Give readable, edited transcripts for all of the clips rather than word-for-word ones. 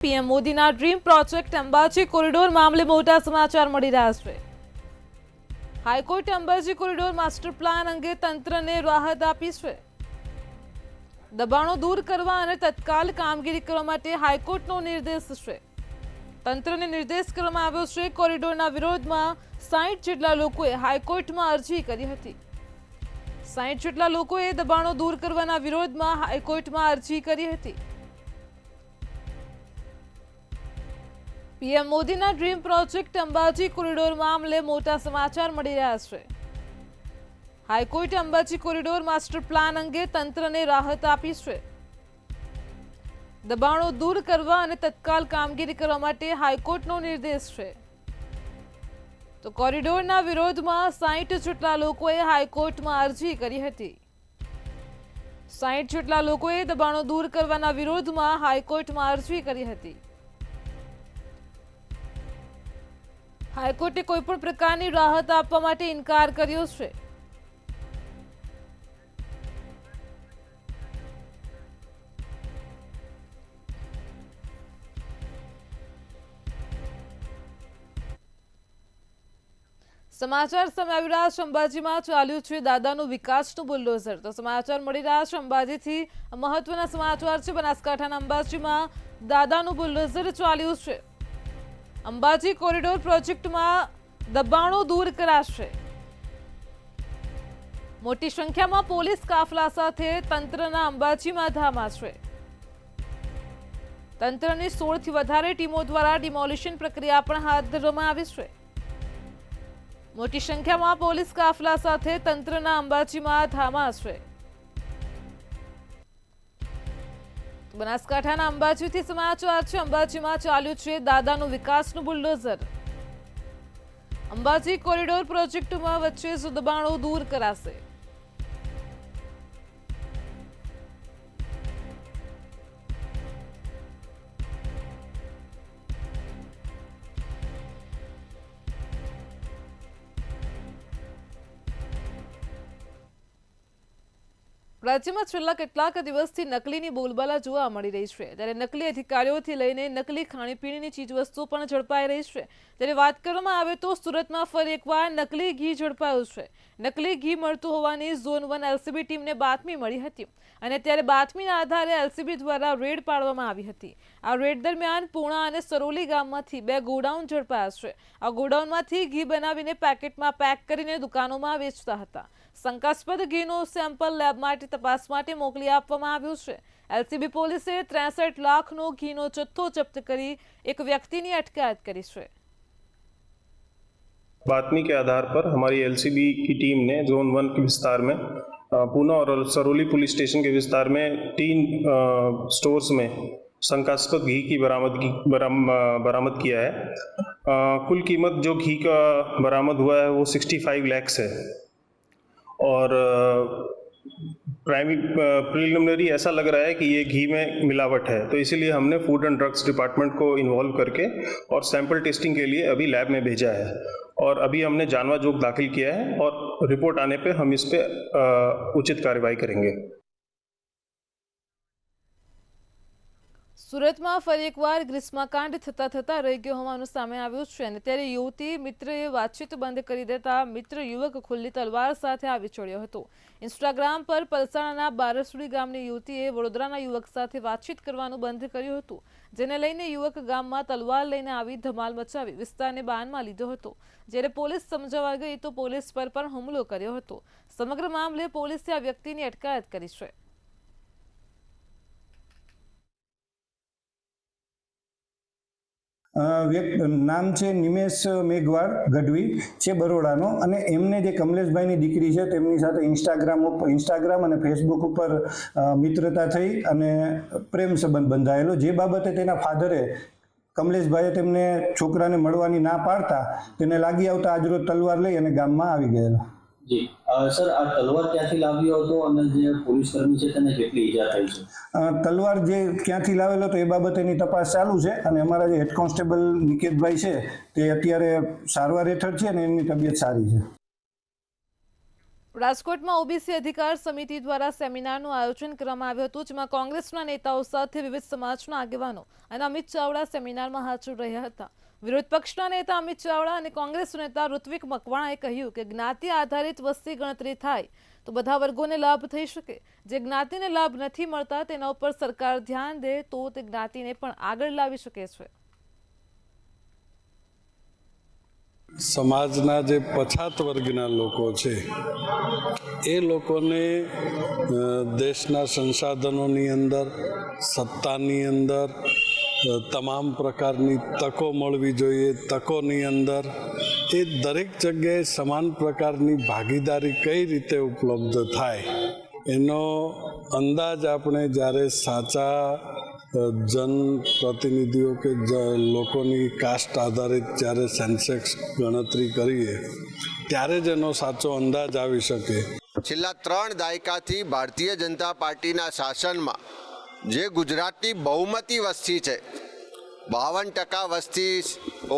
PM મોદીના dream project Ambaji corridor મામલે મોટા સમાચાર મળી રહ્યા છે। હાઈકોર્ટે અંબાજી કોરિડોર માસ્ટર પ્લાન અંગે તંત્રને રાહત આપી છે। દબાણો દૂર કરવા અને તત્કાલ કામગીરી કરવા માટે હાઈકોર્ટનો નિર્દેશ છે। તંત્રને નિર્દેશ કરવામાં આવ્યો છે। કોરિડોરના વિરોધમાં 60 જેટલા લોકોએ હાઈકોર્ટમાં અરજી કરી હતી। 60 જેટલા લોકોએ દબાણો દૂર કરવાના વિરોધમાં હાઈકોર્ટમાં અરજી કરી હતી। પીએમ મોદીના ડ્રીમ પ્રોજેક્ટ અંબાજી કોરિડોર મામલે મોટા સમાચાર મળી રહ્યા છે। હાઈકોર્ટે અંબાજી કોરિડોર માસ્ટર પ્લાન અંગે તંત્રને રાહત આપી છે। દબાણો દૂર કરવા અને તત્કાલ કામગીરી કરવા માટે હાઈકોર્ટનો નિર્દેશ છે। તો કોરિડોરના વિરોધમાં 60 જેટલા લોકોએ હાઈકોર્ટમાં અરજી કરી હતી। 60 જેટલા લોકોએ દબાણો દૂર કરવાના વિરોધમાં હાઈકોર્ટમાં અરજી કરી હતી। હાઈકોર્ટે કોઈ પણ પ્રકારની રાહત આપવા માટે ઇનકાર કર્યો છે। સમાચાર સામે આવી રહ્યા છે। અંબાજીમાં ચાલ્યું છે દાદાનું વિકાસનું બુલડોઝર। તો સમાચાર મળી રહ્યા છે અંબાજીથી। મહત્વના સમાચાર છે। બનાસકાંઠાના અંબાજીમાં દાદાનું બુલડોઝર ચાલ્યું છે। અંબાજી કોરિડોર પ્રોજેક્ટમાં દબાણો દૂર કરાશે। મોટી સંખ્યામાં પોલીસ કાફલા સાથે તંત્રના અંબાજીમાં ધામા છે। તંત્રની 16 થી વધારે ટીમો દ્વારા ડિમોલિશન પ્રક્રિયા પણ હાથ ધરવામાં આવી છે। મોટી સંખ્યામાં પોલીસ કાફલા સાથે તંત્રના અંબાજીમાં ધામા છે। બનાસકાંઠાના અંબાજીથી સમાચાર છે। અંબાજીમાં ચાલ્યું છે દાદાનું વિકાસનું બુલડોઝર। અંબાજી કોરિડોર પ્રોજેક્ટમાં વચ્ચે જ દબાણો દૂર કરાશે। રાજ્યમાં છેલ્લા કેટલાક દિવસથી નકલીની બોલબાલા જોવા મળી રહી છે। ત્યારે નકલી અધિકારીઓથી લઈને નકલી ખાણીપીણીની ચીજવસ્તુઓ પણ ઝડપાઈ રહી છે। ત્યારે વાત કરવામાં આવે તો સુરતમાં ફરી એકવાર નકલી ઘી ઝડપાયું છે। નકલી ઘી મળતું હોવાની ઝોન 1 એલસીબી ટીમને બાતમી મળી હતી અને ત્યારે બાતમીના આધારે એલસીબી દ્વારા રેડ પાડવામાં આવી હતી। આ રેડ દરમિયાન પૂણા અને સરોલી ગામમાંથી 2 ગોડાઉન ઝડપાયા છે। આ ગોડાઉનમાંથી ઘી બનાવીને પેકેટમાં પેક કરીને દુકાનોમાં વેચતા હતા। શંકાસ્પદ ઘીનો સેમ્પલ લેબ માટે તપાસ માટે મોકલી આપવામાં આવ્યું છે। એલસીબી પોલીસે 63 લાખનો ઘીનો જથ્થો જપ્ત કરી એક વ્યક્તિની અટકાયત કરી છે। बातमी के आधार पर हमारी एलसीबी की टीम ने जोन 1 के विस्तार में पूना और सरोली पुलिस स्टेशन के विस्तार में 3 स्टोर्स में शंकास्पद घी की बरामद किया है। कुल कीमत जो घी का बरामद हुआ है वो 65 लाख है और प्रिलिमिनरी ऐसा लग रहा है कि ये घी में मिलावट है, तो इसीलिए हमने फूड एंड ड्रग्स डिपार्टमेंट को इन्वॉल्व करके और सैंपल टेस्टिंग के लिए अभी लैब में भेजा है और अभी हमने जानवा जोग दाखिल किया है और रिपोर्ट आने पे हम इस पे उचित कार्रवाई करेंगे। સુરતમાં ફરી એકવાર ગ્રીષ્મકાંડ થતા રહી ગયો હોવાનું સામે આવ્યું છે અને ત્યારે યુવતી મિત્રએ વાતચીત બંધ કરી દેતા મિત્ર યુવક ખુલ્લી તલવાર સાથે આવી ચડ્યો હતો। ઇન્સ્ટાગ્રામ પર પલસાણાના બારસુડી ગામની યુવતીએ વડોદરાના યુવક સાથે વાતચીત કરવાનું બંધ કર્યું હતું, જેને લઈને યુવક ગામમાં તલવાર લઈને આવી ધમાલ મચાવી વિસ્તારને બાનમાં લીધો હતો। જ્યારે પોલીસ સમજાવવા ગઈ તો પોલીસ પર પણ હુમલો કર્યો હતો। સમગ્ર મામલે પોલીસે આ વ્યક્તિની અટકાયત કરી છે। નામ છે નિમેશ મેઘવાડ ગઢવી છે બરોડાનો અને એમને જે કમલેશભાઈની દીકરી છે તેમની સાથે ઇન્સ્ટાગ્રામ અને ફેસબુક ઉપર મિત્રતા થઈ અને પ્રેમ સંબંધ બંધાયેલો, જે બાબતે તેના ફાધરે કમલેશભાઈએ તેમને છોકરાને મળવાની ના પાડતા તેને લાગી આવતા આજરોજ તલવાર લઈ અને ગામમાં આવી ગયેલો। જી સર, આ તલવાર ક્યાંથી લાવ્યો હતો અને જે પોલીસ કર્મી છે તેને કેટલી ઈજા થઈ છે? તલવાર જે ક્યાંથી લાવેલો હતો એ બાબતેની તપાસ ચાલુ છે અને અમારા જે હેડ કોન્સ્ટેબલ નિકેતભાઈ છે તે અત્યારે સારવાર હેઠળ છે અને એમની તબિયત સારી છે। રાજકોટમાં ઓબીસી અધિકાર સમિતિ દ્વારા સેમિનારનું આયોજન કરવામાં આવ્યું હતું, જેમાં કોંગ્રેસના નેતાઓ સાથે વિવિધ સમાજના આગેવાનો અને અમિત ચાવડા સેમિનારમાં હાજર રહ્યા હતા. વિરોધ પક્ષના નેતા અમિત ચાવડા અને કોંગ્રેસ નેતા ઋત્વિક મકવાણાએ કહ્યું કે જ્ઞાતિ આધારિત વસ્તી ગણતરી થાય તો બધા વર્ગોને લાભ થઈ શકે. જે જ્ઞાતિને લાભ નથી મળતા તેના ઉપર સરકાર ધ્યાન દે તો તે જ્ઞાતિને પણ આગળ લાવી શકે છે. સમાજના જે પછાત વર્ગના લોકો છે એ લોકોને દેશના સંસાધનોની અંદર, સત્તાની અંદર તમામ પ્રકારની તકો મળવી જોઈએ. તકોની અંદર એ દરેક જગ્યાએ સમાન પ્રકારની ભાગીદારી કઈ રીતે ઉપલબ્ધ થાય એનો અંદાજ આપણે જ્યારે સાચા જનપ્રતિનિધિઓ કે લોકોની કાસ્ટ આધારિત જ્યારે સેન્સેક્સ ગણતરી કરીએ ત્યારે જ એનો સાચો અંદાજ આવી શકે. છેલ્લા 3 દાયકાથી ભારતીય જનતા પાર્ટીના શાસનમાં જે ગુજરાતની બહુમતી વસ્તી છે, 52% વસ્તી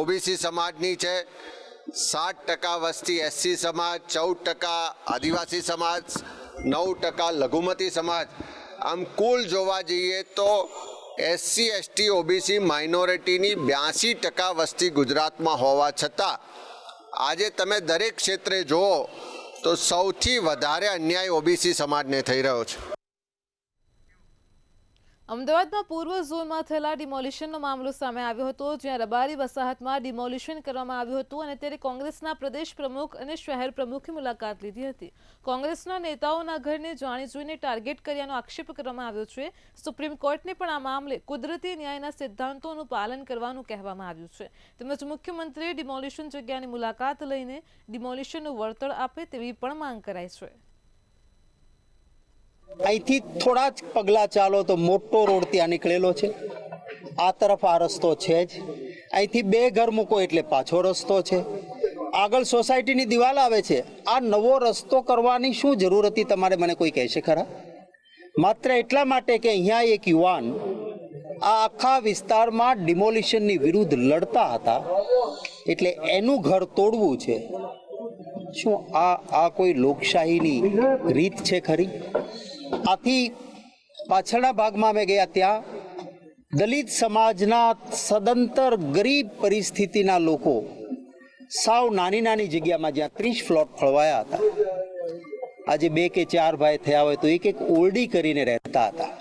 ઓબીસી સમાજની છે, 60% વસ્તી એસસી સમાજ, 14% આદિવાસી સમાજ, 9% લઘુમતી સમાજ. આમ કુલ જોવા જઈએ તો એસસી એસટી ઓબીસી માઇનોરિટીની 82% વસ્તી ગુજરાતમાં હોવા છતાં આજે તમે દરેક ક્ષેત્રે જુઓ તો સૌથી વધારે અન્યાય ઓબીસી સમાજને થઈ રહ્યો છે. અમદાવાદમાં પૂર્વ ઝોનમાં થયેલા ડિમોલિશનનો મામલો સામે આવ્યો હતો, જ્યાં રબારી વસાહતમાં ડિમોલિશન કરવામાં આવ્યું હતું અને ત્યારે કોંગ્રેસના પ્રદેશ પ્રમુખ અને શહેર પ્રમુખે મુલાકાત લીધી હતી. કોંગ્રેસના નેતાઓના ઘરને જાણી જોઈને ટાર્ગેટ કર્યાનો આક્ષેપ કરવામાં આવ્યો છે. સુપ્રીમ કોર્ટને પણ આ મામલે કુદરતી ન્યાયના સિદ્ધાંતોનું પાલન કરવાનું કહેવામાં આવ્યું છે. તેમજ મુખ્યમંત્રીએ ડિમોલિશન જગ્યાની મુલાકાત લઈને ડિમોલિશનનું વળતર આપે તેવી પણ માંગ કરાઈ છે. અહીંથી થોડા જ પગલાં ચાલો તો મોટો રોડ ત્યાં નીકળેલો છે. આ તરફ આ રસ્તો છે જ. અહીંથી 2 ઘર મૂકો એટલે પાછો રસ્તો છે. આગળ સોસાયટીની દિવાલ આવે છે. આ નવો રસ્તો કરવાની શું જરૂર હતી તમારે, મને કોઈ કહેશે ખરા? માત્ર એટલા માટે કે અહીંયા એક યુવાન આ આખા વિસ્તારમાં ડિમોલિશનની વિરુદ્ધ લડતા હતા એટલે એનું ઘર તોડવું છે. શું આ કોઈ લોકશાહીની રીત છે ખરી? આથી પાછળના ભાગમાં અમે ગયા, ત્યાં દલિત સમાજના સદંતર ગરીબ પરિસ્થિતિના લોકો સાવ નાની નાની જગ્યામાં જ્યાં 30 ફ્લોટ ફળવાયા હતા, આજે 2 કે 4 ભાઈ થયા હોય તો એક ઓરડી કરીને રહેતા હતા.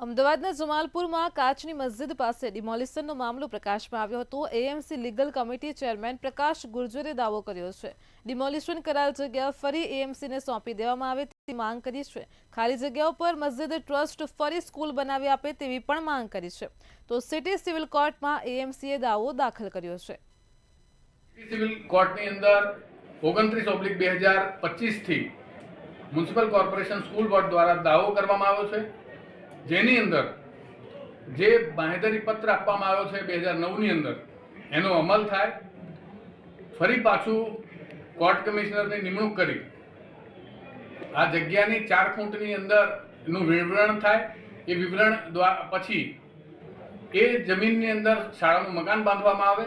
અમદાવાદના જમાલપુરમાં કાચની મસ્જિદ પાસે ડિમોલિશનનો મામલો પ્રકાશમાં આવ્યો હતો. એએમસી લીગલ કમિટી ચેરમેન પ્રકાશ ગુર્જરે દાવો કર્યો છે ડિમોલિશન કરાયેલ જગ્યા ફરી એએમસીને સોંપી દેવામાં આવે તેવી માંગ કરી છે. ખાલી જગ્યાઓ પર મસ્જિદ ટ્રસ્ટ ફરી સ્કૂલ બનાવી આપે તેવી પણ માંગ કરી છે. તો સિટી સિવિલ કોર્ટમાં એએમસીએ દાવો દાખલ કર્યો છે. સિવિલ કોર્ટની અંદર 29/2025 થી મ્યુનિસિપલ કોર્પોરેશન સ્કૂલ બોર્ડ દ્વારા દાવો કરવામાં આવ્યો છે, જેની અંદર જે બાંહેધરી પત્ર આપવામાં આવ્યો છે 2009ની અંદર એનો અમલ થાય, ફરી પાછું કોર્ટ કમિશનરની નિમણૂક કરી આ જગ્યાની 4 ફૂટની અંદર એનું વિવરણ થાય. એ વિવરણ પછી એ જમીનની અંદર શાળાનું મકાન બાંધવામાં આવે.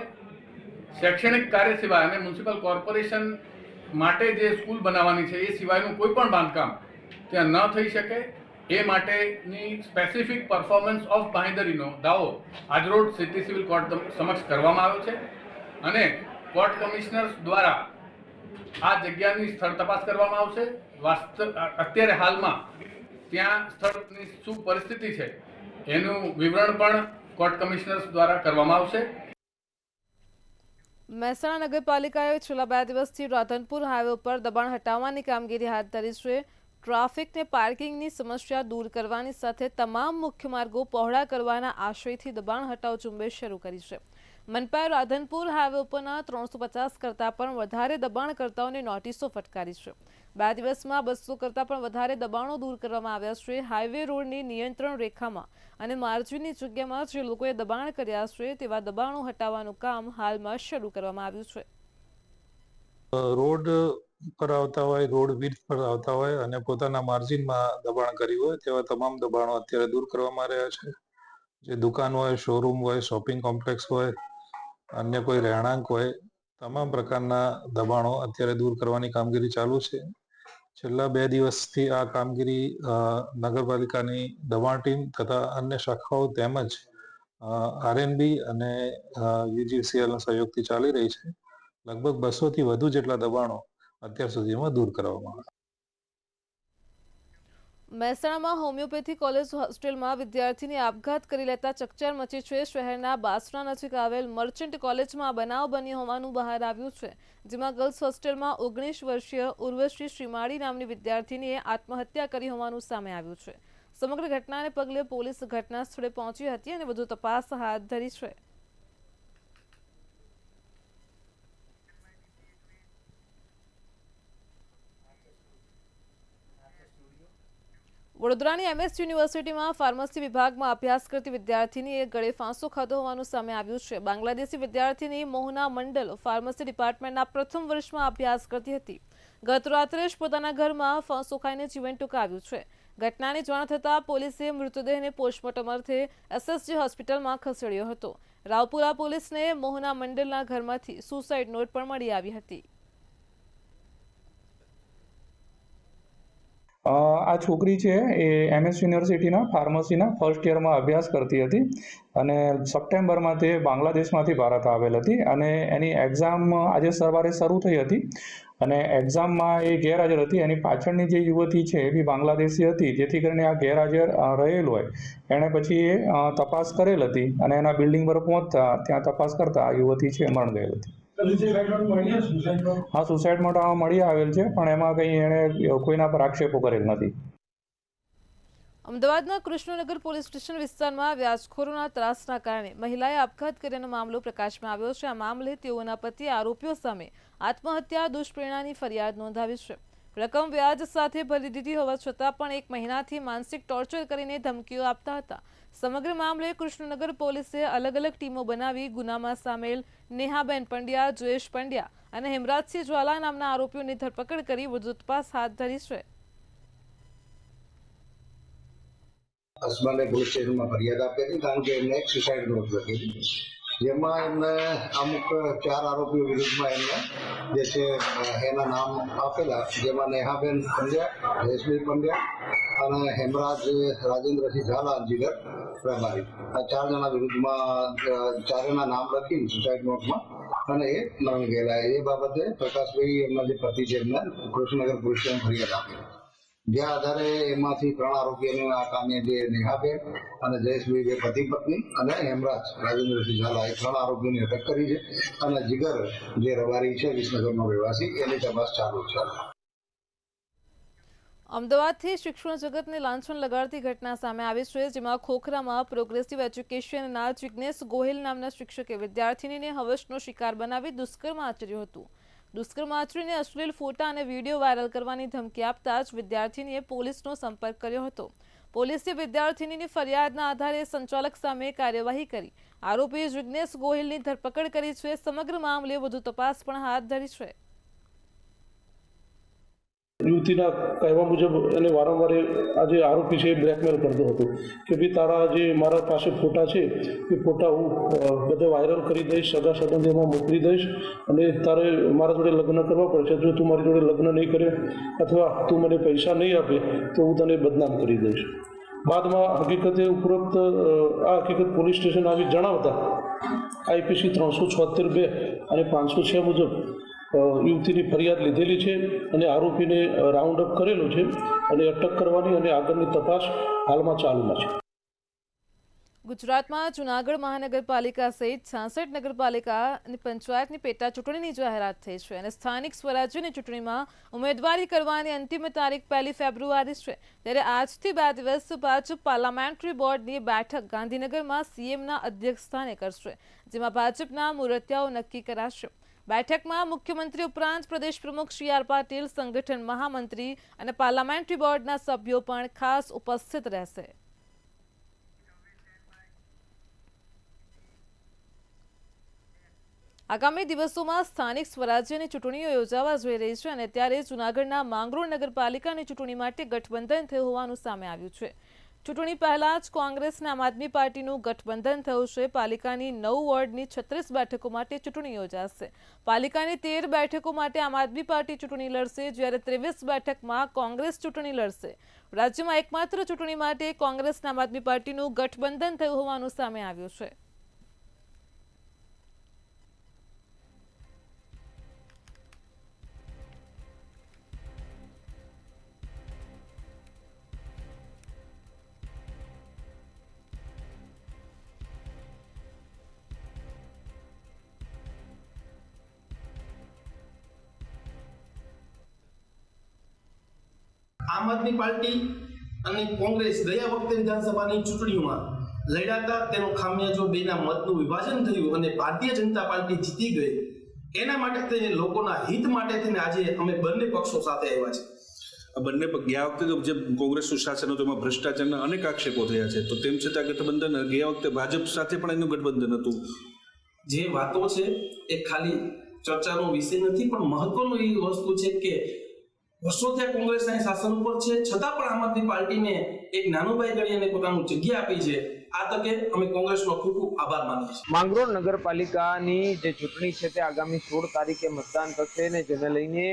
શૈક્ષણિક કાર્ય સિવાય અને મ્યુનિસિપલ કોર્પોરેશન માટે જે સ્કૂલ બનાવવાની છે એ સિવાયનું કોઈ પણ બાંધકામ ત્યાં ન થઈ શકે. એ માટેની સ્પેસિફિક પરફોર્મન્સ ઓફ બાંહેધરીનો દાવો આજરોડ સિટી સિવિલ કોર્ટ સમક્ષ કરવામાં આવ્યો છે અને કોર્ટ કમિશનર દ્વારા આ જગ્યાની સ્થળ તપાસ કરવામાં આવશે. અત્યારે હાલમાં ત્યાં સ્થળની શું પરિસ્થિતિ છે એનું વિવરણ પણ કોર્ટ કમિશનર દ્વારા કરવામાં આવશે. મહેસાણા નગરપાલિકાએ છેલ્લા 2 દિવસથી રાધનપુર હાઈવે પર દબાણ હટાવવાની કામગીરી હાથ ધરી છે. ટ્રાફિકને પાર્કિંગની સમસ્યા દૂર કરવાની સાથે તમામ મુખ્ય માર્ગો પહોળા કરવાના આશયથી દબાણ હટાવ ઝુંબેશ શરૂ કરી છે. મનપાએ રાધનપુર હાઈવે ઉપરના 350 કરતાં પણ વધારે દબાણકર્તાઓને નોટિસો ફટકારી છે. 2 દિવસમાં 200 કરતાં પણ વધારે દબાણો દૂર કરવામાં આવ્યા છે. હાઈવે રોડની નિયંત્રણ રેખામાં અને માર્જિનની જગ્યામાં જે લોકોએ દબાણ કર્યા છે તેવા દબાણો હટાવવાનું કામ હાલમાં શરૂ કરવામાં આવ્યું છે. રોડ પર આવતા હોય, રોડ વિડ્થ પર આવતા હોય અને પોતાના માર્જિનમાં દબાણ કર્યું હોય તેવા તમામ દબાણો અત્યારે દૂર કરવામાં રહ્યા છે. જે દુકાન હોય, શોરૂમ હોય, શોપિંગ કોમ્પ્લેક્સ હોય, અન્ય કોઈ રહેણાંક હોય, તમામ પ્રકારના દબાણો અત્યારે દૂર કરવાની કામગીરી ચાલુ છે. છેલ્લા 2 દિવસથી આ કામગીરી નગરપાલિકાની દબાણ ટીમ તથા અન્ય શાખાઓ તેમજ આરએનબી અને યુજીસીએલના સહયોગથી ચાલી રહી છે. લગભગ 200થી વધુ જેટલા દબાણો અત્યાર સુધીમાં દૂર કરવામાં આવ્યા. મહેસાણામાં હોમિયોપેથી કોલેજ હોસ્ટેલમાં વિદ્યાર્થીની આપઘાત કરી લેતા ચકચાર મચી છે. શહેરના બાસણા નજીક આવેલ મર્ચન્ટ કોલેજમાં બનાવ બન્યો હોવાનું બહાર આવ્યું છે, જેમાં ગર્લ્સ હોસ્ટેલમાં 19 વર્ષીય ઉર્વશી શ્રીમાળી નામની વિદ્યાર્થીનીએ આત્મહત્યા કરી હોવાનું સામે આવ્યું છે. સમગ્ર ઘટનાને પગલે પોલીસ ઘટના સ્થળે પહોંચી હતી અને વધુ તપાસ હાથ ધરી છે. વડોદરાની MS યુનિવર્સિટીમાં ફાર્મસી વિભાગમાં અભ્યાસ કરતી વિદ્યાર્થીનીએ ગળે ફાંસો ખાધો હોવાનું સામે આવ્યું છે. બાંગ્લાદેશી વિદ્યાર્થીની મોહના મંડલ ફાર્મસી ડિપાર્ટમેન્ટના પ્રથમ વર્ષમાં અભ્યાસ કરતી હતી. ગત રાત્રે જ પોતાના ઘરમાં ફાંસો ખાઈને જીવન ટૂંકાવ્યું છે. ઘટનાની જાણ થતાં પોલીસે મૃતદેહને પોસ્ટમોર્ટમ અર્થે SSG હોસ્પિટલમાં ખસેડ્યો હતો. રાવપુરા પોલીસને મોહના મંડલના ઘરમાંથી સુસાઇડ નોટ પણ મળી આવી હતી. આ છોકરી છે એ MS યુનિવર્સિટીના ફાર્મસીના ફર્સ્ટ યરમાં અભ્યાસ કરતી હતી અને સપ્ટેમ્બરમાં તે બાંગ્લાદેશમાંથી ભારત આવેલ હતી અને એની એક્ઝામ આજે સવારે શરૂ થઈ હતી અને એક્ઝામમાં એ ગેરહાજર હતી. એની પાછળની જે યુવતી છે એ બી બાંગ્લાદેશી હતી, જેથી કરીને આ ગેરહાજર રહેલ હોય એણે પછી એ તપાસ કરેલ હતી અને એના બિલ્ડિંગ પર પહોંચતા ત્યાં તપાસ કરતા આ યુવતી છે મરણ ગયેલ હતી. હા, સુસાઇડ નોટ મળી આવેલ છે, પણ એમાં કંઈ એણે કોઈના પર આક્ષેપો કરેલ નથી. અમદાવાદના કૃષ્ણનગર પોલીસ સ્ટેશન વિસ્તારમાં વ્યાજખોરોના ત્રાસના કારણે મહિલાએ આપઘાત કર્યાનો મામલો પ્રકાશમાં આવ્યો છે. આ મામલે તેઓના પતિએ આરોપીઓ સામે આત્મહત્યા દુષ્પ્રેરણાની ફરિયાદ નોંધાવી છે. રકમ વ્યાજ સાથે ભરી દીધી હોવા છતાં પણ 1 મહિનાથી માનસિક ટોર્ચર કરીને ધમકીઓ આપતા હતા. સમગ્ર મામલે કૃષ્ણનગર પોલીસે અલગ અલગ ટીમો બનાવી ગુનામાં સામેલ નેહાબેન પંડ્યા, જયેશ પંડ્યા અને હેમરાજસિંહ જ્વાલા નામના આરોપીઓની ધરપકડ કરી વધુ તપાસ હાથ ધરી છે. હસબન્ડે પોલીસ સ્ટેશનમાં ફરિયાદ આપી હતી કારણ કે એમને એક સુસાઇડ નોટ લખી હતી, જેમાં એમને અમુક 4 આરોપીઓ વિરુદ્ધમાં એમને જે છે એના નામ આપેલા, જેમાં નેહાબેન પંડ્યા, જયેશભાઈ પંડ્યા અને હેમરાજ રાજેન્દ્રસિંહ ઝાલા, જીગર પ્રભારી, આ 4 જણા વિરુદ્ધમાં ચારેના નામ લખી સુસાઇડ નોટમાં અને એ મરણ ગયેલા. એ બાબતે પ્રકાશભાઈ એમના જે પતિ છે એમને કૃષ્ણનગર પોલીસ સ્ટેશન ફરિયાદ આપી, જે આધારે એમાંથી 3 આરોપીઓને આ કામે જે નેહાબેન અને જયેશભાઈ જે પતિ પત્ની અને હેમરાજ રાજેન્દ્રસિંહ ઝાલા એ 3 આરોપીઓની અટક કરી છે અને જીગર જે રબારી છે વિસનગરનો રહેવાસી એની તપાસ ચાલુ છે. અમદાવાદથી શિક્ષણ જગતને લાંછન લગાડતી ઘટના સામે આવી છે, જેમાં ખોખરામાં પ્રોગ્રેસિવ એજ્યુકેશનના જિગ્નેશ ગોહિલ નામના શિક્ષકે વિદ્યાર્થીનીને હવસનો શિકાર બનાવી દુષ્કર્મ આચર્યું હતું. દુષ્કર્મ આચરીને અશ્લીલ ફોટા અને વિડીયો વાયરલ કરવાની ધમકી આપતા જ વિદ્યાર્થીનીએ પોલીસનો સંપર્ક કર્યો હતો. પોલીસે વિદ્યાર્થીનીની ફરિયાદના આધારે સંચાલક સામે કાર્યવાહી કરી આરોપી જિગ્નેશ ગોહિલની ધરપકડ કરી છે. સમગ્ર મામલે વધુ તપાસ પણ હાથ ધરી છે. યુવતીના કહેવા મુજબ એને વારંવાર આ જે આરોપી છે એ બ્લેકમેલ કરતો હતો કે ભાઈ તારા જે મારા પાસે ફોટા છે એ ફોટા હું બધા વાયરલ કરી દઈશ, સગા સંબંધીમાં મોકલી દઈશ અને તારે મારા જોડે લગ્ન કરવા પડશે. જો તું મારી જોડે લગ્ન નહીં કરે અથવા તું મને પૈસા નહીં આપે તો હું તને બદનામ કરી દઈશ. બાદમાં હકીકતે ઉપરોક્ત આ હકીકત પોલીસ સ્ટેશન આવી જણાવતા IPC 376(2) અને 506 મુજબ યુવતીની ફરિયાદ લીધેલી છે અને આરોપીને રાઉન્ડ અપ કરેલો છે અને અટક કરવાની અને આગળની તપાસ હાલમાં ચાલુમાં છે. ગુજરાતમાં જૂનાગઢ મહાનગરપાલિકા સહિત 66 નગરપાલિકા અને પંચાયતની પેટા ચૂંટણીની જાહેરાત થઈ છે અને સ્થાનિક સ્વરાજ્યની ચૂંટણીમાં ઉમેદવારી કરવાની અંતિમ તારીખ 1 ફેબ્રુઆરી છે. ત્યારે આજથી 2 દિવસ ભાજપ પાર્લામેન્ટરી બોર્ડની બેઠક ગાંધીનગરમાં CMના અધ્યક્ષસ્થાને કરશે, જેમાં ભાજપના મુરતિયાઓ નક્કી કરાશે. બેઠકમાં મુખ્યમંત્રી ઉપરાંત પ્રદેશ પ્રમુખ CR પાટીલ, સંગઠન મહામંત્રી અને પાર્લામેન્ટરી બોર્ડના સભ્યો પણ ખાસ ઉપસ્થિત રહેશે. આગામી દિવસોમાં સ્થાનિક સ્વરાજ્યની ચૂંટણીઓ યોજાવા જઈ રહી છે અને ત્યારે જૂનાગઢના માંગરોળ નગરપાલિકાની ચૂંટણી માટે ગઠબંધન થયું હોવાનું સામે આવ્યું છે. ચૂંટણી પહેલા જ કોંગ્રેસ અને આમ આદમી પાર્ટીનું ગઠબંધન થયું છે. પાલિકાની 9 વોર્ડની 36 બેઠકો માટે ચૂંટણી યોજાશે. પાલિકાની 13 બેઠકો માટે આમ આદમી પાર્ટી ચૂંટણી લડશે, જ્યારે 23 બેઠકમાં કોંગ્રેસ ચૂંટણી લડશે. રાજ્યમાં એકમાત્ર ચૂંટણી માટે કોંગ્રેસ અને આમ આદમી પાર્ટીનું ગઠબંધન થયું હોવાનું સામે આવ્યું છે. આમ આદમી પાર્ટી અને કોંગ્રેસ ગયા વખતે વિધાનસભાની ચૂંટણીઓમાં લડ્યા હતા. તેનો ખામિયાજો બેના મતનું વિભાજન થયું અને ભારતીય જનતા પાર્ટી જીતી ગઈ. એના માટે થઈને લોકોના હિત માટે થઈને આજે અમે બંને પક્ષો સાથે આવ્યા છે. બંને ગયા વખતે જે કોંગ્રેસનું શાસન હતું એમાં ભ્રષ્ટાચારના અનેક આક્ષેપો થયા છે, તો તેમ છતાં ગઠબંધન ગયા વખતે ભાજપ સાથે પણ એનું ગઠબંધન હતું. જે વાતો છે એ ખાલી ચર્ચાનો વિષય નથી, પણ મહત્વનું એ વસ્તુ છે કે વર્ષોથી કોંગ્રેસના શાસન ઉપર છે, છતાં પણ આમ આદમી પાર્ટીને એક નાનુભાઈ ગણી અને પોતાનું જગ્યા આપી છે. આ તકે અમે કોંગ્રેસનો ખૂબ ખૂબ આભાર માનીએ છીએ. માંગરોળ નગરપાલિકાની જે ચૂંટણી છે તે આગામી 16 તારીખે મતદાન થશે ને જેને લઈને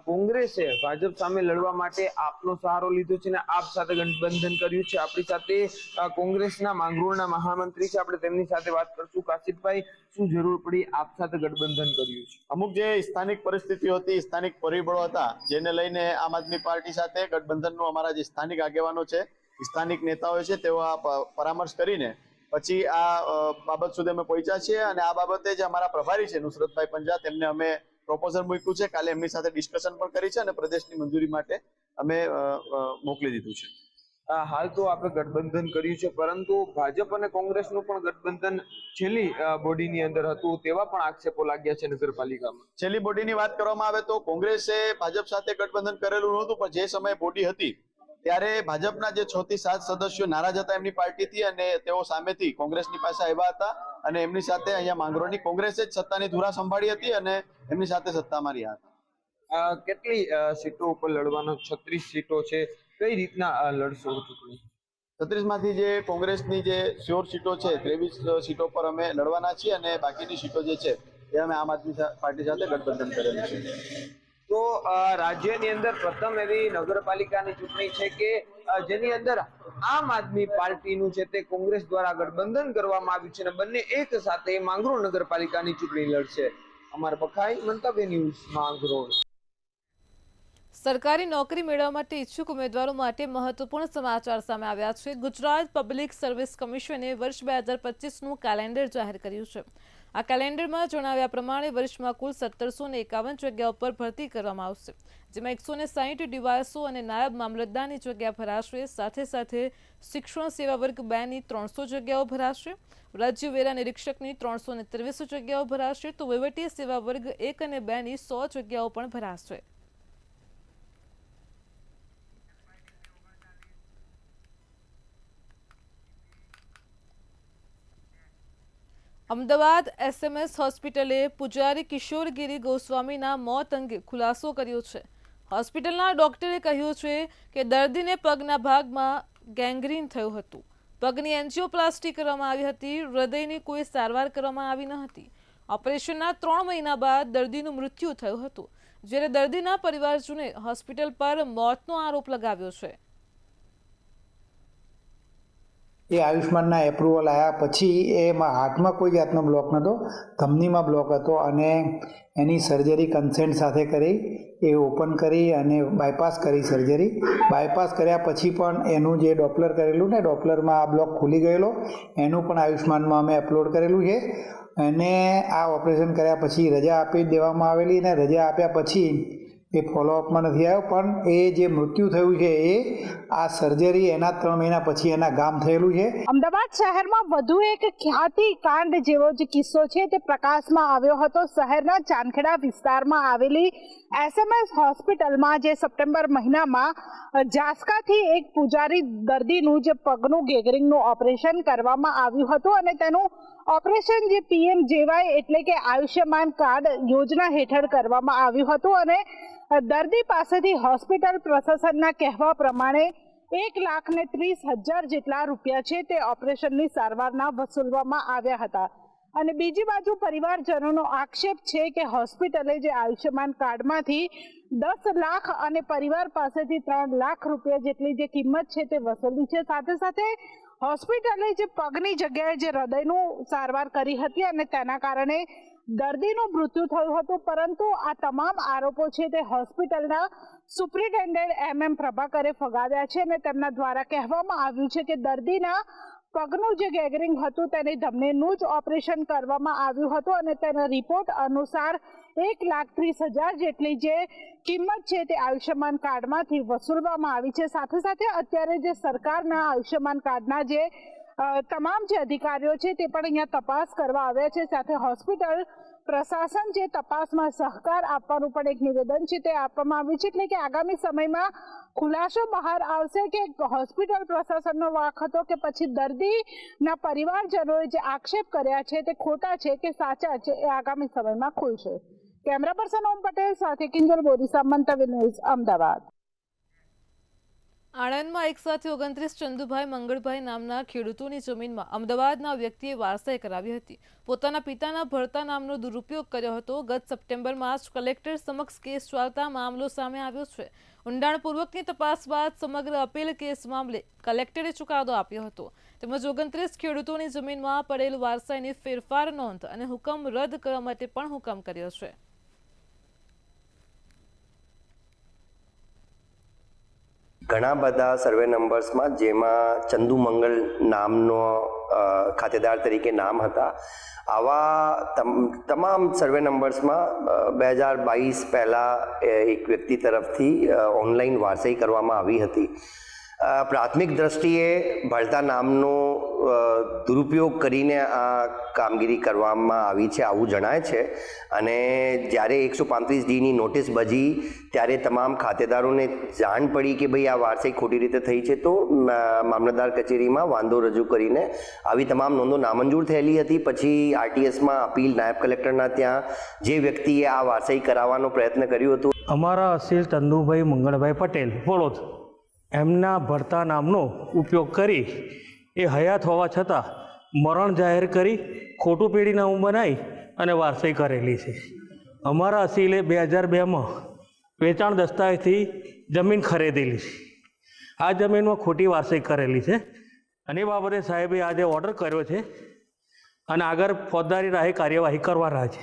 કોંગ્રેસે ભાજપ સામે લડવા માટે આપનો સહારો લીધો છે ને આપ સાથે ગઠબંધન કર્યું છે. આપણી સાથે કોંગ્રેસના માંગરોળના મહામંત્રી છે, આપણે તેમની સાથે વાત કરશું. કાશિફભાઈ, શું જરૂર પડી આપ સાથે ગઠબંધન કર્યું છે? અમુક જે સ્થાનિક પરિસ્થિતિઓ હતી, સ્થાનિક પરિબળો હતા, જેને લઈને આમ આદમી પાર્ટી સાથે ગઠબંધનનું અમારા જે સ્થાનિક આગેવાનો છે, સ્થાનિક નેતાઓ છે, તેઓ આ પરામર્શ કરીને પછી આ બાબત સુધી અમે પહોંચ્યા છીએ. અને આ બાબતે જે અમારા પ્રભારી છે નુસરતભાઈ પંજા, તેમને અમે પ્રોપોઝલ મૂક્યું છે. કાલે એમની સાથે ડિસ્કશન પણ કરી છે અને પ્રદેશની મંજૂરી માટે અમે મોકલી દીધું છે. હાલ તો આપણે ગઠબંધન કર્યું છે, પરંતુ ભાજપ અને કોંગ્રેસનું પણ ગઠબંધન છેલ્લી બોડીની અંદર હતું, તેવા પણ આક્ષેપો લાગ્યા છે નગરપાલિકામાં. છેલ્લી બોડીની વાત કરવામાં આવે તો કોંગ્રેસે ભાજપ સાથે ગઠબંધન કરેલું નહોતું, પણ જે સમયે બોડી હતી ત્યારે ભાજપના જે 6 થી 7 સદસ્યો નારાજ હતા એમની પાર્ટીથી, અને તેઓ સામેથી કોંગ્રેસની પાસે આવ્યા હતા અને એમની સાથે અહીંયા માંગરોળની કોંગ્રેસે જ સત્તાની ધુરા સંભાળી હતી અને એમની સાથે સત્તામાં રહ્યા હતા. કેટલી સીટો ઉપર લડવાનો? 36 સીટો છે. કઈ રીતના લડશો ચૂંટણી? 36 માંથી જે કોંગ્રેસની જે શ્યોર સીટો છે 23 સીટો પર અમે લડવાના છીએ અને બાકીની સીટો જે છે એ અમે આમ આદમી પાર્ટી સાથે ગઠબંધન કરેલું છે. તો રાજ્યની અંદર પ્રથમ એવી નગરપાલિકાની ચૂંટણી છે કે જેની અંદર આમ આદમી પાર્ટીનું છે તે કોંગ્રેસ દ્વારા ગઠબંધન કરવામાં આવ્યું છે અને બંને એક સાથે માંગરોળ નગરપાલિકાની ચૂંટણી લડશે. અમાર બખાઈ, મંતવ્ય ન્યૂઝ, માંગરોળ. સરકારી નોકરી મેળવવા માટે ઈચ્છુક ઉમેદવારો માટે મહત્વપૂર્ણ સમાચાર સામે આવ્યા છે. ગુજરાત પબ્લિક સર્વિસ કમિશને વર્ષ 2025નું કેલેન્ડર જાહેર કર્યું છે. આ કેલેન્ડરમાં જણાવ્યા પ્રમાણે વર્ષમાં કુલ 1751 જગ્યાઓ પર ભરતી કરવામાં આવશે, જેમાં 160 ડીવાયએસઓ અને નાયબ મામલતદારની જગ્યા ભરાશે. સાથે સાથે શિક્ષણ સેવા વર્ગ 2ની 300 જગ્યાઓ ભરાશે. રાજ્ય વેરા નિરીક્ષકની 323 જગ્યાઓ ભરાશે, તો વહીવટી સેવા વર્ગ 1 અને 2ની 100 જગ્યાઓ પણ ભરાશે. અમદાવાદ SMS હોસ્પિટલે પૂજારી કિશોરગીરી ગોસ્વામીના મોત અંગે ખુલાસો કર્યો છે. હોસ્પિટલના ડોક્ટરે કહ્યું છે કે દર્દીને પગના ભાગમાં ગેંગ્રીન થયું હતું. પગની એન્જિયોપ્લાસ્ટી કરવામાં આવી હતી. હૃદયની કોઈ સારવાર કરવામાં આવી ન હતી. ઓપરેશનના 3 મહિના બાદ દર્દીનું મૃત્યુ થયું હતું, જ્યારે દર્દીના પરિવારજોને હોસ્પિટલ પર મોતનો આરોપ લગાવ્યો છે. એ આયુષ્માનના એપ્રુવલ આવ્યા પછી એમાં હાર્ટમાં કોઈ જાતનો બ્લોક નહોતો, ધમનીમાં બ્લોક હતો અને એની સર્જરી કન્સેન્ટ સાથે કરી, એ ઓપન કરી અને બાયપાસ કરી સર્જરી. બાયપાસ કર્યા પછી પણ એનું જે ડોપલર કરેલું ને, ડોપલરમાં આ બ્લોક ખુલી ગયેલો, એનું પણ આયુષ્માનમાં અમે અપલોડ કરેલું છે. અને આ ઓપરેશન કર્યા પછી રજા આપી દેવામાં આવેલી, અને રજા આપ્યા પછી એ ફોલોઅપમાં નથી આવ્યો, પણ એ જે મૃત્યુ થયું છે એ આ સર્જરી એના 3 મહિના પછી એના ગામ થયેલું છે. અમદાવાદ શહેરમાં વધુ એક ખ્યાતિ કાંડ જેવો જ કિસ્સો છે તે પ્રકાશમાં આવ્યો હતો. શહેરના ચાંદખેડા વિસ્તારમાં આવેલી SMS હોસ્પિટલમાં જે સપ્ટેમ્બર મહિનામાં જાસકાથી એક પૂજારી દર્દીનું જે પગનું ગેંગ્રીનનું ઓપરેશન કરવામાં આવ્યું હતું અને તેનું ઓપરેશન જે PMJY એટલે કે આયુષ્યમાન કાર્ડ યોજના હેઠળ કરવામાં આવ્યું હતું અને દર્દી પાસેથી હોસ્પિટલ પ્રશાસનના કહેવા પ્રમાણે 1,30,000 જેટલા રૂપિયા છે તે ઓપરેશનની સારવારના વસૂલવામાં આવ્યા હતા. અને બીજી બાજુ પરિવારજનોનો આક્ષેપ છે કે હોસ્પિટલે જે આયુષ્યમાન કાર્ડમાંથી 10 લાખ અને પરિવાર પાસેથી 3 લાખ રૂપિયા જેટલી જે કિંમત છે તે વસૂલી છે. સાથે સાથે હોસ્પિટલે જે પગની જગ્યાએ જે હૃદયનું સારવાર કરી હતી અને તેના કારણે દર્દીનું મૃત્યુ થયું હતું, પરંતુ આ તમામ આરોપો છે તે હોસ્પિટલના સુપ્રિન્ટેન્ડન્ટ MM પ્રભાકરે ફગાવ્યા છે અને તેમના દ્વારા કહેવામાં આવ્યું છે કે દર્દીના પગનું જે ગેંગરીન હતું તેની ધમનીનું જ ઓપરેશન કરવામાં આવ્યું હતું અને તેના રિપોર્ટ અનુસાર 1,30,000 જેટલી જે કિંમત છે તે આયુષ્યમાન કાર્ડમાંથી વસૂલવામાં આવી છે. સાથે સાથે અત્યારે જે સરકારના આયુષ્યમાન કાર્ડના જે તમામ જે અધિકારીઓ છે તે પણ અહીંયા તપાસ કરવા આવ્યા છે. સાથે હોસ્પિટલ પ્રશાસન જે તપાસમાં સહકાર આપવાનું પણ એક નિવેદન છે તે આપવામાં આવ્યું છે. એટલે કે આગામી સમયમાં ખુલાસો બહાર આવશે કે હોસ્પિટલ પ્રશાસનનો વાંક હતો કે પછી દર્દીના પરિવારજનોએ જે આક્ષેપ કર્યા છે તે ખોટા છે કે સાચા છે, એ આગામી સમયમાં ખુલશે. કેમેરા પર્સન ઓમ પટેલ સાથે કિંજલ બોરીસા, મંતવ્ય ન્યૂઝ, અમદાવાદ. આણંદમાં એક સાથે 29 ચંદુભાઈ મંગળભાઈ નામના ખેડૂતોની જમીનમાં અમદાવાદના વ્યક્તિએ વારસાઈ કરાવી હતી. પોતાના પિતાના ભરતા નામનો દુરુપયોગ કર્યો હતો. ગત સપ્ટેમ્બરમાં જ કલેક્ટર સમક્ષ કેસ ચાલતા મામલો સામે આવ્યો છે. ઊંડાણપૂર્વકની તપાસ બાદ સમગ્ર અપીલ કેસ મામલે કલેક્ટરે ચુકાદો આપ્યો હતો. તેમજ 29 ખેડૂતોની જમીનમાં પડેલ વારસાઈની ફેરફાર નોંધ અને હુકમ રદ કરવા માટે પણ હુકમ કર્યો છે. ઘણા બધા સર્વે નંબર્સમાં જેમાં ચંદુ મંગલ નામનો ખાતેદાર તરીકે નામ હતા, આવા તમામ સર્વે નંબર્સમાં 2022 પહેલાં એક વ્યક્તિ તરફથી ઓનલાઈન વારસાઈ કરવામાં આવી હતી. પ્રાથમિક દ્રષ્ટિએ ભળતા નામનો દુરુપયોગ કરીને આ કામગીરી કરવામાં આવી છે આવું જણાય છે. અને જ્યારે 135D નોટિસ બજી ત્યારે તમામ ખાતેદારોને જાણ પડી કે ભાઈ આ વારસાઈ ખોટી રીતે થઈ છે, તો મામલતદાર કચેરીમાં વાંધો રજૂ કરીને આવી તમામ નોંધો નામંજૂર થયેલી હતી. પછી RTS માં અપીલ નાયબ કલેક્ટરના ત્યાં જે વ્યક્તિએ આ વારસાઈ કરાવવાનો પ્રયત્ન કર્યો હતો, અમારા અસીલ ચંદુભાઈ મંગળભાઈ પટેલ વડોદ, એમના ભરતા નામનો ઉપયોગ કરી એ હયાત હોવા છતાં મરણ જાહેર કરી ખોટું પેઢીનામું બનાવી અને વારસાઈ કરેલી છે. અમારા અસીલે 2002માં વેચાણ દસ્તાવેજથી જમીન ખરીદેલી છે. આ જમીનમાં ખોટી વારસાઈ કરેલી છે અને એ બાબતે સાહેબે આજે ઓર્ડર કર્યો છે અને આગળ ફોજદારી રાહે કાર્યવાહી કરવાના છે.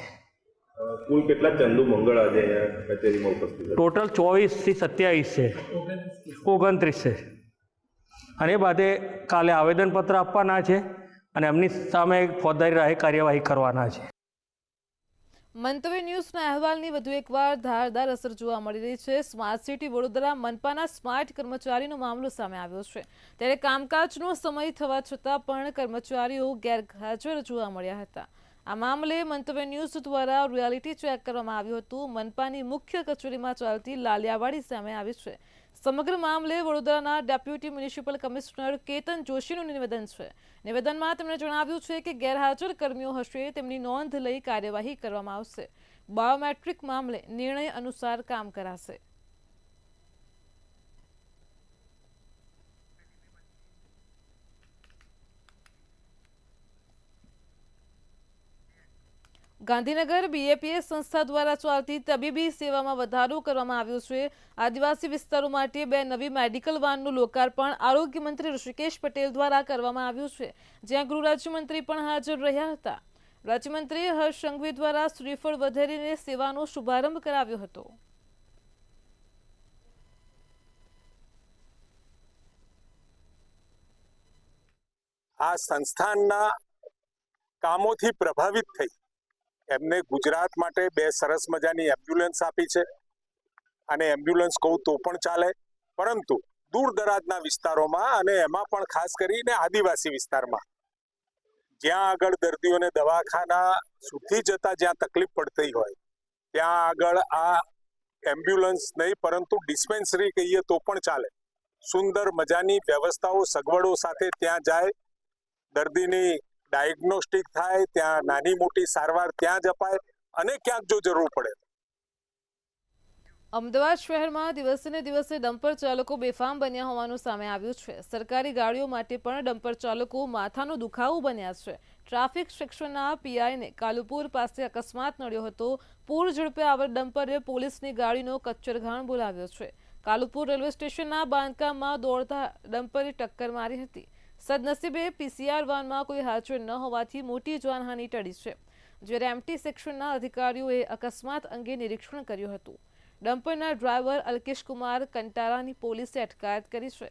કુલ કેટલા ચંદુ મંગળ આજે કચેરીમાં ઉપસ્થિત? ટોટલ 24 થી 27 છે, 29 છે. અને એ બાદે કાલે આવેદનપત્ર આપવાના છે અને એમની સામે ફોજદારી રાહે કાર્યવાહી કરવાના છે. મંતવ્ય ન્યૂઝના અહેવાલની વધુ એકવાર ધારદાર અસર જોવા મળી રહી છે. સ્માર્ટ સિટી વડોદરા મનપાના સ્માર્ટ કર્મચારીનો મામલો સામે આવ્યો છે. ત્યારે કામકાજનો સમય થવા છતાં પણ કર્મચારીઓ ગેરહાજર જોવા મળ્યા હતા. આ મામલે મંતવ્ય ન્યૂઝ દ્વારા રિયાલિટી ચેક કરવામાં આવ્યું હતું. મનપાની મુખ્ય કચેરીમાં ચાલતી લાલિયાવાડી સામે આવી છે. સમગ્ર મામલે વડોદરાના ડેપ્યુટી મ્યુનિસિપલ કમિશનર કેતન જોશીનું નિવેદન છે. નિવેદનમાં તેમણે જણાવ્યું છે કે ગેરહાજર કર્મીઓ હશે તેમની નોંધ લઈ કાર્યવાહી કરવામાં આવશે. બાયોમેટ્રિક મામલે નિર્ણય અનુસાર કામ કરાશે. ગાંધીનગર BAPS સંસ્થા દ્વારા ચાલતી તબીબી સેવામાં વધારો કરવામાં આવ્યો છે. આદિવાસી વિસ્તારો માટે 2 નવી મેડિકલ વાનનું લોકાર્પણ આરોગ્ય મંત્રી ઋષિકેશ પટેલ દ્વારા કરવામાં આવ્યું છે, જ્યાં ગૃહ રાજ્યમંત્રી પણ હાજર રહ્યા હતા. રાજ્યમંત્રી હર્ષ સંઘવી દ્વારા શ્રીફળ વધેરીને સેવાનો શુભારંભ કરાવ્યો હતો. આ સંસ્થાનના કામોથી પ્રભાવિત થઈ એમને ગુજરાત માટે 2 સરસ મજાની એમ્બ્યુલન્સ આપી છે. અને એમ્બ્યુલન્સ કહું તો પણ ચાલે, પરંતુ દૂર દરાજના વિસ્તારોમાં અને એમાં પણ ખાસ કરીને આદિવાસી વિસ્તારમાં જ્યાં આગળ દર્દીઓને દવાખાના સુધી જતા જ્યાં તકલીફ પડતી હોય ત્યાં આગળ આ એમ્બ્યુલન્સ નહીં પરંતુ ડિસ્પેન્સરી કહીએ તો પણ ચાલે. સુંદર મજાની વ્યવસ્થાઓ સગવડો સાથે ત્યાં જાય, દર્દીની ડાયગ્નોસ્ટિક થાય, ત્યાં નાની મોટી સારવાર ત્યાં જ અપાય અને ક્યાંક જો જરૂર પડે અમદાવાદ શહેરમાં દિવસે ને દિવસે ડમ્પર ચાલકો બેફામ બન્યા હોવાનું સામે આવ્યું છે। સરકારી ગાડીઓ માટે પણ ડમ્પર ચાલકો માથાનો દુખાવો બન્યા છે। ટ્રાફિક સેક્શનના પીઆઈને કાલુપુર પાસે અકસ્માત નડ્યો હતો। પૂર ઝડપે આવેલ ડમ્પરે પોલીસની ગાડીનો કચ્ચરઘાણ બોલાવ્યો છે। કાલુપુર રેલવે સ્ટેશનના બાંધકામમાં દોડતા ડમ્પરે ટક્કર મારી હતી। સદનસીબે પીસીઆર વાનમાં કોઈ હાજર ન હોવાથી મોટી જાનહાનિ ટળી છે, જ્યારે એમટી સેક્શનના અધિકારીઓએ અકસ્માત અંગે નિરીક્ષણ કર્યું હતું। ડમ્પરના ડ્રાઈવર અલ્કેશ કુમાર કંટારાની પોલીસે અટકાયત કરી છે।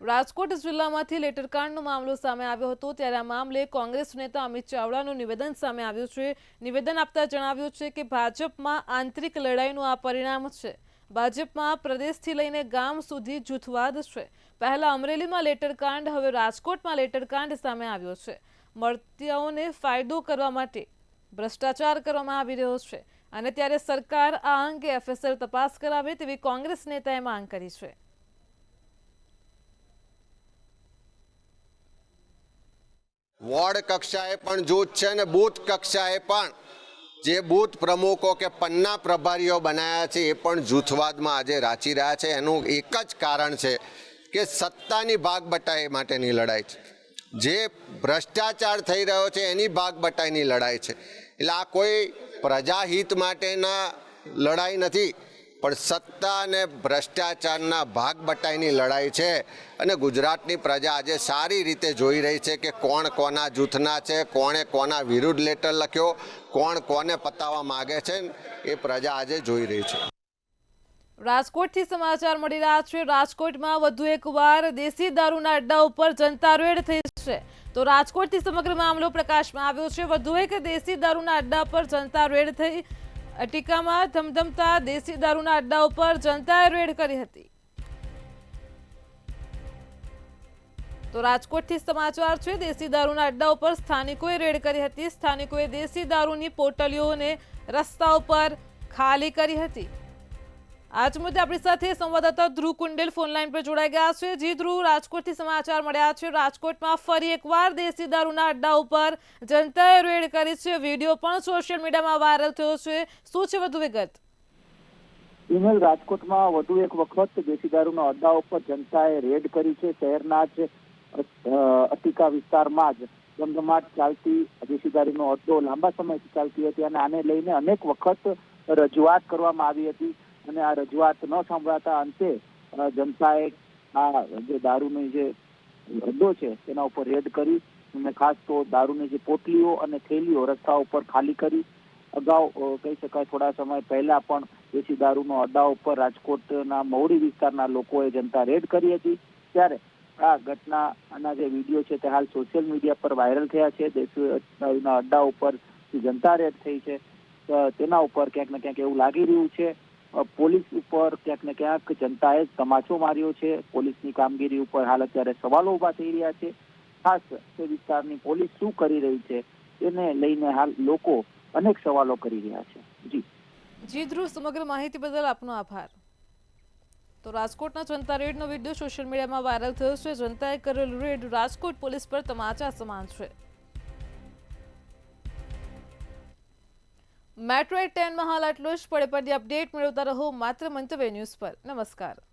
રાજકોટ જિલ્લામાંથી લેટરકાંડનો મામલો સામે આવ્યો હતો, ત્યારે આ મામલે કોંગ્રેસ નેતા અમિત ચાવડાનું નિવેદન સામે આવ્યું છે। નિવેદન આપતા જણાવ્યું છે કે ભાજપમાં આંતરિક લડાઈનું આ પરિણામ છે। ભાજપમાં પ્રદેશથી લઈને ગામ સુધી જૂથવાદ છે। પહેલા અમરેલીમાં લેટરકાંડ, હવે રાજકોટમાં લેટરકાંડ સામે આવ્યો છે। મળતિયાઓને ફાયદો કરવા માટે ભ્રષ્ટાચાર કરવામાં આવી રહ્યો છે, અને ત્યારે સરકાર આ અંગે એફએસએલ તપાસ કરાવે તેવી કોંગ્રેસ નેતાએ માંગ કરી છે। વોર્ડ કક્ષાએ પણ જૂથ છે ને બૂથ કક્ષાએ પણ જે બૂથ પ્રમુખો કે પન્ના પ્રભારીઓ બનાવ્યા છે એ પણ જૂથવાદમાં આજે રાચી રહ્યા છે। એનું એક જ કારણ છે કે સત્તાની ભાગ બટાઈ માટેની લડાઈ છે, જે ભ્રષ્ટાચાર થઈ રહ્યો છે એની ભાગ બટાઈની લડાઈ છે। એટલે આ કોઈ પ્રજાહિત માટેના લડાઈ નથી, પણ સત્તા અને ભ્રષ્ટાચારના ભાગ બટાઈની લડાઈ છે। અને ગુજરાતની પ્રજા આજે સારી રીતે જોઈ રહી છે કે કોણ કોના જૂથના છે, કોણે કોના વિરુદ્ધ લેટર લખ્યો, કોણ કોને પતાવવા માગે છે, એ પ્રજા આજે જોઈ રહી છે। રાજકોટથી સમાચાર મળી રહ્યા છે। રાજકોટમાં વધુ એકવાર દેશી દારૂના અડ્ડા ઉપર જનતા રેડ થઈ છે। તો રાજકોટથી સમગ્ર મામલો પ્રકાશમાં આવ્યો છે। વધુ એક દેશી દારૂના અડ્ડા પર જનતા રેડ થઈ। અટિકામાં ધમધમતા દેશી દારૂના અડ્ડા ઉપર જનતાએ રેડ કરી હતી। તો રાજકોટથી સમાચાર છે। દેશી દારૂના અડ્ડા ઉપર સ્થાનિકોએ રેડ કરી હતી। સ્થાનિકોએ દેશી દારૂની પોટલીઓને રસ્તા ઉપર ખાલી કરી હતી। આજ મુદ્દે આપણી સાથે સંવાદદાતા ધ્રુવ કુંડેલ ફોનલાઈન પર જોડાઈ ગયા છે। જી ધ્રુવ, રાજકોટથી સમાચાર મળ્યા છે। રાજકોટમાં ફરી એકવાર દેશી દારૂના અડ્ડા ઉપર જનતાએ રેડ કરી છે। વિડીયો પણ સોશિયલ મીડિયામાં વાયરલ થયો છે। શું છે વધુ વિગત? રાજકોટમાં વધુ એક વખત દેશી દારૂના અડ્ડા ઉપર જનતાએ રેડ કરી છે। શહેરના જ અટિકા વિસ્તારમાં જ ધમધમાટ ચાલતી દેશી દારૂનો અડ્ડો લાંબા સમયથી ચાલતી હતી, અને આને લઈને અનેક વખત રજૂઆત કરવામાં આવી હતી, અને આ રજૂઆત ન સાંભળાતા અંતે જનતાએ આ જે દારૂની જે અડ્ડો છે તેના ઉપર રેડ કરી અને ખાસ તો દારૂની જે પોટલીઓ અને થેલીઓ રસ્તા ઉપર ખાલી કરી। અગાઉ કહી શકાય થોડા સમય પહેલા પણ દેશી દારૂનો અડ્ડા ઉપર રાજકોટના મહુડી વિસ્તારના લોકોએ જનતા રેડ કરી હતી। ત્યારે આ ઘટનાના જે વિડીયો છે તે હાલ સોશિયલ મીડિયા પર વાયરલ થયા છે। દેશી દારૂના અડ્ડા ઉપર જનતા રેડ થઈ છે, તેના ઉપર ક્યાંક ને ક્યાંક એવું લાગી રહ્યું છે પોલીસ ઉપર ક્યાંક ને ક્યાંક જનતાએ જ તમાચો માર્યો છે। પોલીસની કામગીરી ઉપર હાલ અત્યારે સવાલો ઉભા થઈ રહ્યા છે। ખાસ તે વિસ્તારની પોલીસ શું કરી રહી છે તેને લઈને હાલ લોકો અનેક સવાલો કરી રહ્યા છે। જી ધ્રુવ, સમગ્ર માહિતી બદલ આપનો આભાર। તો રાજકોટના જનતા રેડનો વિડીયો સોશિયલ મીડિયામાં વાયરલ થયો છે। જનતાએ કરેલ રેડ રાજકોટ પોલીસ પર તમાચા સમાન છે। મેટ્રો 10 માં હાલ આટલું જ। પડે પડતી અપડેટ મેળવતા રહો માત્ર મંતવ્ય ન્યૂઝ પર। નમસ્કાર।